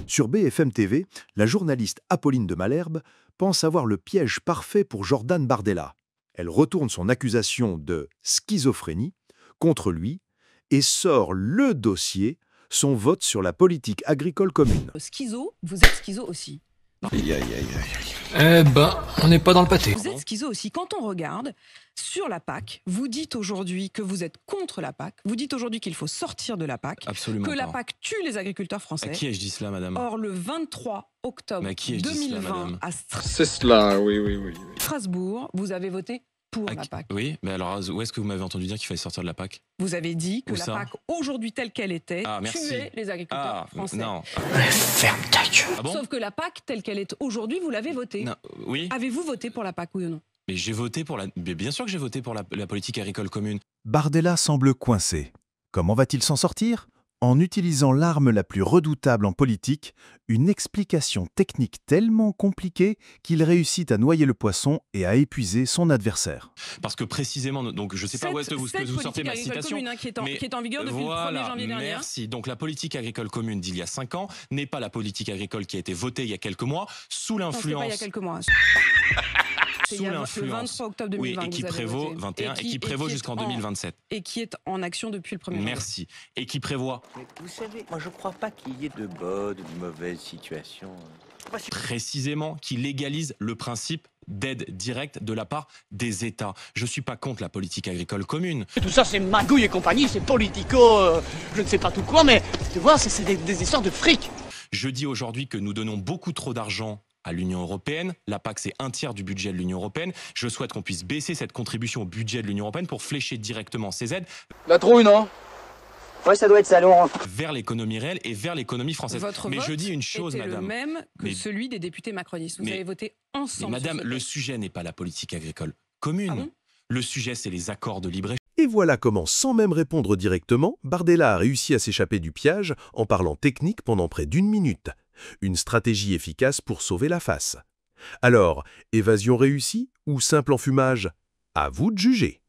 Sur BFM TV, la journaliste Apolline de Malherbe pense avoir le piège parfait pour Jordan Bardella. Elle retourne son accusation de schizophrénie contre lui et sort le dossier, son vote sur la politique agricole commune. Schizo, vous êtes schizo aussi. Aïe, aïe, aïe, aïe. Eh ben, on n'est pas dans le pâté. Vous êtes schizo aussi. Quand on regarde sur la PAC, vous dites aujourd'hui que vous êtes contre la PAC. Vous dites aujourd'hui qu'il faut sortir de la PAC. Absolument que la pas. PAC tue les agriculteurs français. À qui ai-je dit cela, madame? Or, le 23 octobre Mais à qui ai-je dit cela, 2020, madame à C'est cela, oui. Strasbourg, vous avez voté pour À la qui- PAC. Oui, mais alors où est-ce que vous m'avez entendu dire qu'il fallait sortir de la PAC? Vous avez dit que Où la ça PAC, aujourd'hui telle qu'elle était, Ah, merci. tuait les agriculteurs français. non. Ferme ta gueule. Ah bon? Sauf que la PAC, telle qu'elle est aujourd'hui, vous l'avez votée. Non, oui, Avez-vous voté pour la PAC, oui ou non? mais j'ai voté pour la... Mais bien sûr que j'ai voté pour la politique agricole commune. Bardella semble coincé. Comment va-t-il s'en sortir? En utilisant l'arme la plus redoutable en politique, une explication technique tellement compliquée qu'il réussit à noyer le poisson et à épuiser son adversaire. Parce que précisément, donc je sais pas où est-ce que vous sortez ma citation. Commune, qui mais est en vigueur depuis le 1er janvier dernier. Merci. Donc la politique agricole commune d'il y a 5 ans n'est pas la politique agricole qui a été votée il y a quelques mois sous Non, c'était pas il y a l'influence... quelques mois. C'est Sous le l'influence. 23 octobre 2020 Oui, et que qui vous avez prévaut voté. 21 et qui prévaut est jusqu'en en- 2027. Et qui est en action depuis le 1er janvier. Merci. Et qui prévoit Mais vous savez, moi je crois pas qu'il y ait de bonnes ou de mauvaises situations. précisément qui légalise le principe d'aide directe de la part des États. Je suis pas contre la politique agricole commune. Tout ça, c'est magouille et compagnie, c'est politico, je ne sais pas tout quoi, mais tu vois, c'est des histoires de fric. Je dis aujourd'hui que nous donnons beaucoup trop d'argent à l'Union européenne. La PAC, c'est 1/3 du budget de l'Union européenne. Je souhaite qu'on puisse baisser cette contribution au budget de l'Union européenne pour flécher directement ces aides La trouille, non? Ouais, ça doit être ça, Laurent. vers l'économie réelle et vers l'économie française. Votre Mais vote je dis une chose, était madame. le même que Mais- celui des députés macronistes. Vous Mais- avez voté Mais ensemble. madame, sur ce le texte. sujet n'est pas la politique agricole commune. Ah bon Le sujet, c'est les accords de libre-échange. Et voilà comment, sans même répondre directement, Bardella a réussi à s'échapper du piège en parlant technique pendant près d'1 minute. Une stratégie efficace pour sauver la face. Alors, évasion réussie ou simple enfumage? À vous de juger.